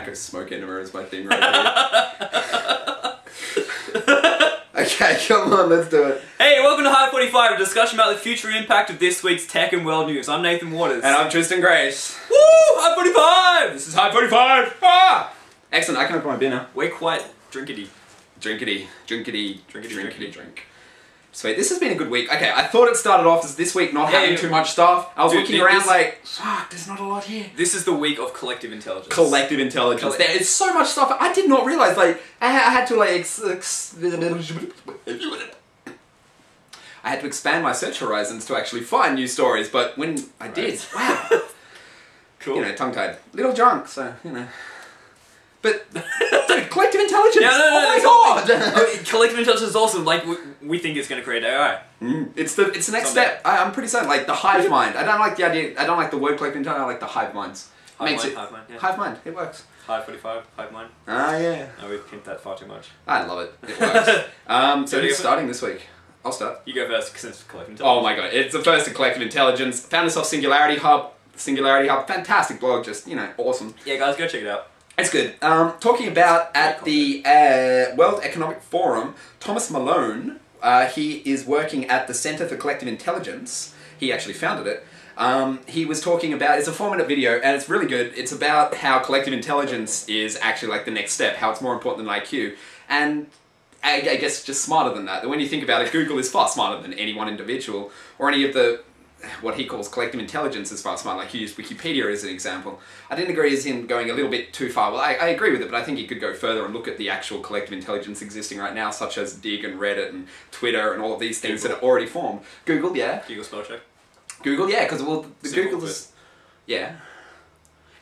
tobacco smoke enema is my thing right here. Okay, come on, let's do it. Hey, welcome to Hive45, a discussion about the future impact of this week's tech and world news. I'm Nathan Waters. And I'm Tristan Grace. Woo! Hive45! This is Hive45! Ah! Excellent, I can open my beer now. We're quite drinkity. Drinkity. Sweet, this has been a good week. Okay, I thought it started off as this week not having too much stuff. I was looking around like, fuck, there's not a lot here. This is the week of collective intelligence. Collective intelligence. There is so much stuff. I did not realise, like, I had to, like, I had to expand my search horizons to actually find new stories, but when I did, wow. Cool. You know, tongue-tied. Little drunk, so, you know. But, dude, collective intelligence! No, oh my god! Collective intelligence is awesome. Like, we think it's going to create AI. It's the next step. I'm pretty certain. Like, the Hive-mind. I don't like the idea, I don't like the word collective intelligence, I like the Hive-minds. Hive-mind, yeah. Hive-mind, it works. Hive45, Hive-mind. Ah, yeah. No, we've pimped that far too much. I love it. It works. So who's starting this week? I'll start. You go first, because it's collective intelligence. Oh my god, it's the first of collective intelligence. Found this off Singularity Hub. Fantastic blog, just, you know, awesome. Yeah, guys, go check it out. It's good. Talking about at the World Economic Forum, Thomas Malone, he is working at the Center for Collective Intelligence. He actually founded it. He was talking about, it's a 4-minute video and it's really good. It's about how collective intelligence is actually like the next step, how it's more important than IQ. And I guess just smarter than that. When you think about it, Google is far smarter than any one individual or any of the what he calls collective intelligence is far smarter. Like he used Wikipedia as an example. I didn't agree with him going a little bit too far. Well, I agree with it, but I think he could go further and look at the actual collective intelligence existing right now, such as Dig and Reddit and Twitter and all of these things that are already formed. Google, yeah. Google spell check. Google, yeah, because well, the Google is, yeah,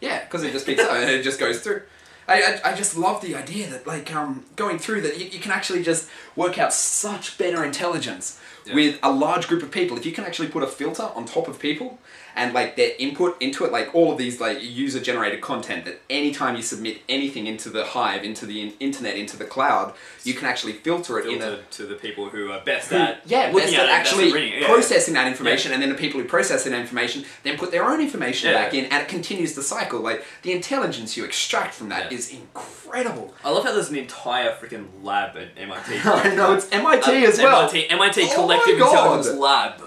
because it just picks up and it just goes through. I just love the idea that like going through that you can actually just work out such better intelligence with a large group of people. If you can actually put a filter on top of people and like their input into it, like all of these like user generated content, that anytime you submit anything into the Hive, into the internet, into the cloud, you can actually filter it to the people who are best at actually processing that information, and then the people who process that information then put their own information back in, and it continues the cycle. Like the intelligence you extract from that is incredible. I love how there's an entire freaking lab at MIT. I know, it's MIT as well. MIT Collective Intelligence Lab.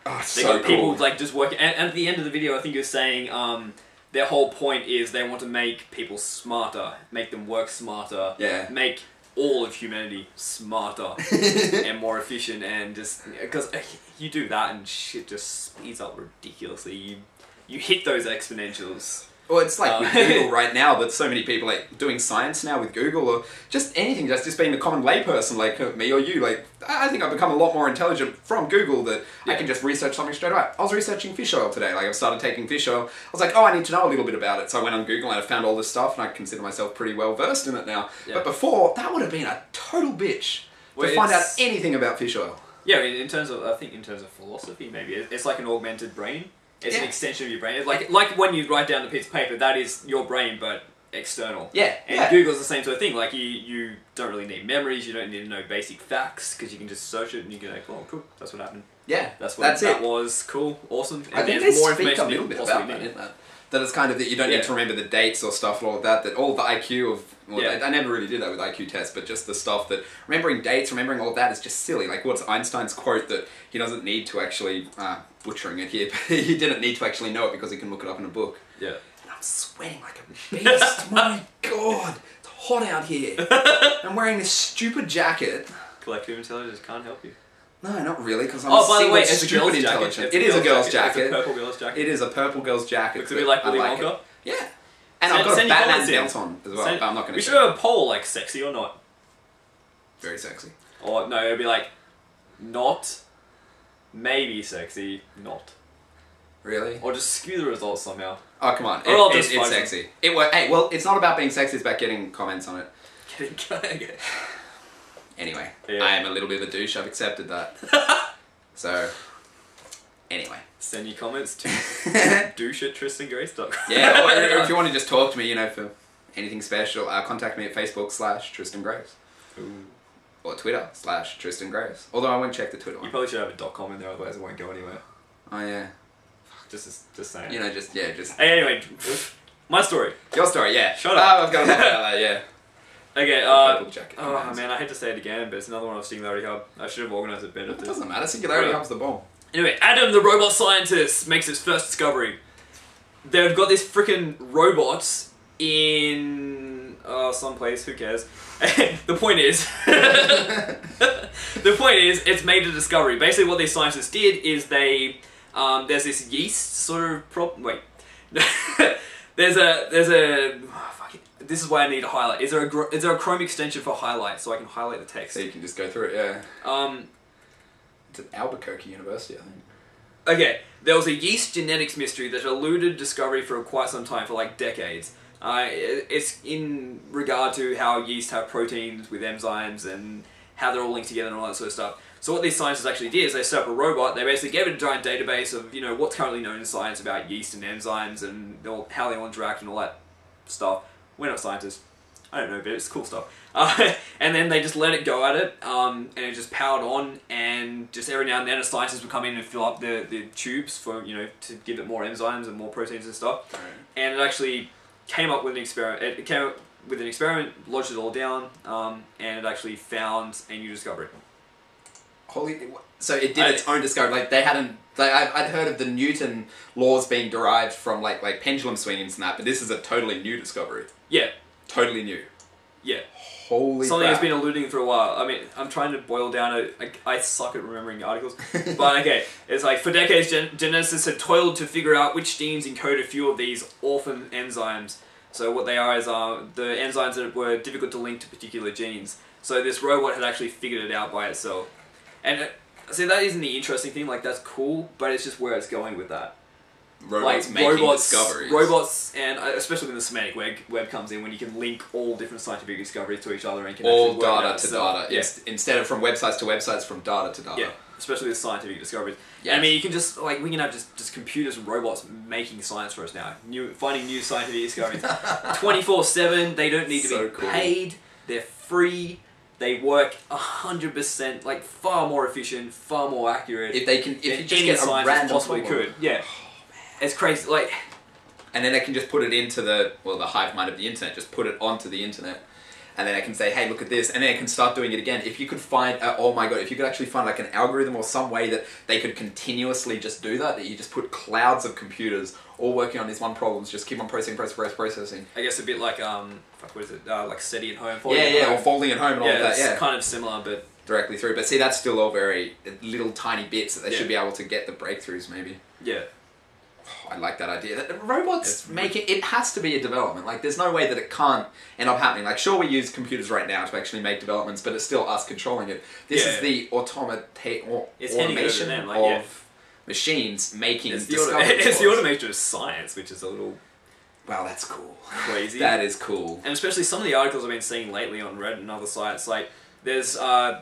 Oh, they got people like just working, and at the end of the video, I think you're saying their whole point is they want to make people smarter, make them work smarter, make all of humanity smarter and more efficient, and just because you do that and shit just speeds up ridiculously. You hit those exponentials. Well, it's like with Google right now, that so many people like doing science now with Google, or just anything, just being the common layperson like me or you. Like, I think I've become a lot more intelligent from Google that I can just research something straight away. I was researching fish oil today. Like, I've started taking fish oil. I was like, oh, I need to know a little bit about it. So I went on Google and I found all this stuff, and I consider myself pretty well versed in it now. Yeah. But before, that would have been a total bitch to find out anything about fish oil. Yeah, in terms of, I think in terms of philosophy, maybe it's like an augmented brain. It's an extension of your brain. It's like when you write down a piece of paper, that is your brain, but external. Yeah. And Google's the same sort of thing. Like you don't really need memories. You don't need to know basic facts because you can just search it and you can go, oh, cool, that's what happened. Yeah, that was cool, awesome. And I think there's more information a little bit about that, isn't that? That it's kind of that you don't need to remember the dates or stuff and all of that. That all the IQ of I never really did that with IQ tests, but just the stuff that remembering dates, remembering all of that is just silly. Like what's Einstein's quote that he doesn't need to actually butchering it here, but he didn't need to actually know it because he can look it up in a book. Yeah. And I'm sweating like a beast. My God, it's hot out here. I'm wearing this stupid jacket. Collective intelligence can't help you. No, not really, because I'm by the way, it's stupid intelligent. It is a girl's jacket. It's a purple girl's jacket. It is a purple girl's jacket. Looks a bit like Willy Wonka. Yeah. And I've got a Batman belt on as well, but I'm not going to. We should have a poll, like, sexy or not. Very sexy. Or, no, it would be like, not, maybe sexy, not. Really? Or just skew the results somehow. Oh, come on. It's sexy. Hey, well, it's not about being sexy, it's about getting comments on it. Getting Anyway, I am a little bit of a douche, I've accepted that. So, anyway. Send your comments to douche@tristangrace.com. Yeah, or if you want to just talk to me, you know, for anything special, contact me at Facebook/TristanGrace. Ooh. Or Twitter/TristanGrace. Although I won't check the Twitter one. You probably should have a .com in there, otherwise it won't go anywhere. Oh yeah. Just saying. You know, just... Hey, anyway, My story. Your story, yeah. Shut up. I've got enough about that, yeah. Okay, jacket oh man, I hate to say it again, but it's another one of Singularity Hub. I should have organised it better. It doesn't matter, Singularity Hub's the bomb. Anyway, Adam the robot scientist makes his first discovery. They've got these freaking robots in someplace, who cares? The point is, it's made a discovery. Basically what these scientists did is they, there's this yeast sort of there's a, this is why I need to highlight. Is there a Chrome extension for highlight so I can highlight the text? So you can just go through it, yeah. It's at Albuquerque University, I think. Okay, there was a yeast genetics mystery that eluded discovery for quite some time, for like decades. It's in regard to how yeast have proteins with enzymes and how they're all linked together and all that sort of stuff. So what these scientists actually did is they set up a robot. They basically gave it a giant database of, you know, what's currently known in science about yeast and enzymes and how they all interact and all that stuff. We're not scientists. I don't know, but it's cool stuff. And then they just let it go at it, and it just powered on, and just every now and then a scientist would come in and fill up the tubes for, you know, to give it more enzymes and more proteins and stuff. Right. And it actually came up with an experiment. It came up with an experiment, lodged it all down, and it actually found a new discovery. So it did its own discovery. Like they hadn't. Like I'd heard of the Newton laws being derived from like pendulum swingings and that, but this is a totally new discovery. Yeah. Totally new. Yeah. Holy Something crap. that's been eluding for a while. I mean, I'm trying to boil down it. I suck at remembering articles. But okay, it's like, for decades, geneticists had toiled to figure out which genes encode a few of these orphan enzymes. So what they are is the enzymes that were difficult to link to particular genes. So this robot had actually figured it out by itself. And see, that isn't the interesting thing. Like, that's cool, but it's just where it's going with that. Robots making discoveries. Robots, and especially when the semantic web comes in, when you can link all different scientific discoveries to each other and can all actually work data to data. Yeah. Instead of from websites to websites, from data to data. Yeah, especially with scientific discoveries. Yes. I mean, you can just, like, we can have just computers and robots making science for us now. Finding new scientific discoveries. 24/7, they don't need to be paid, they're free. They work 100%, like far more efficient, far more accurate. If you just get a random possibly could, yeah. It's crazy, like. And then I can just put it into the Hive-mind of the internet. Just put it onto the internet, and then I can say, hey, look at this, and then I can start doing it again. If you could find, oh my god, if you could actually find like an algorithm or some way that they could continuously just do that you just put clouds of computers all working on these one problems, just keep on processing. I guess a bit like what is it? Like SETI at home. Or folding at home and all of that. Yeah, it's kind of similar, but directly through. But see, that's still all very little tiny bits that they should be able to get the breakthroughs, maybe. Yeah. I like that idea. Robots it has to be a development. Like, there's no way that it can't end up happening. Like, sure, we use computers right now to actually make developments, but it's still us controlling it. This is the automation of machines making discoveries. It's the automation of science, which is a little... Wow, that's cool. Crazy. That is cool. And especially some of the articles I've been seeing lately on Reddit and other sites, like, there's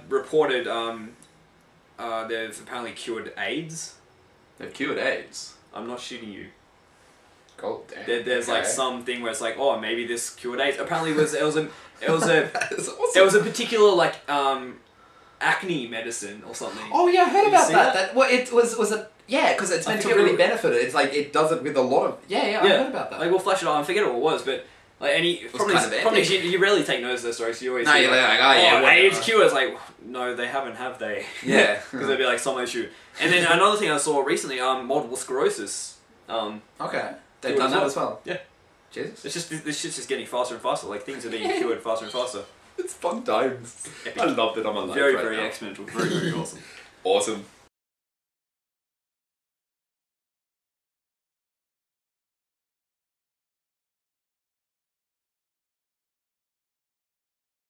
reported they've apparently cured AIDS. They've cured AIDS? I'm not shooting you. God damn. There's like something where it's like, oh, maybe this cured AIDS. Apparently, it was a particular like acne medicine or something. Oh yeah, I heard about that. Well, it was a because it's meant to really benefit it. It's like it does it with a lot of I heard about that. Like, we'll flash it on. I forget what it was, but like probably you rarely take notice of those stories. You always you're like, AIDS cure. It's like, no, they haven't, have they? Yeah, because there'd be like some issue. And then another thing I saw recently, multiple sclerosis. Okay, they've done that as well. Yeah, Jesus, it's just this shit's just getting faster and faster. Like, things are being cured faster and faster. It's fun times. I loved it on my life. Very exponential. Very awesome. Awesome.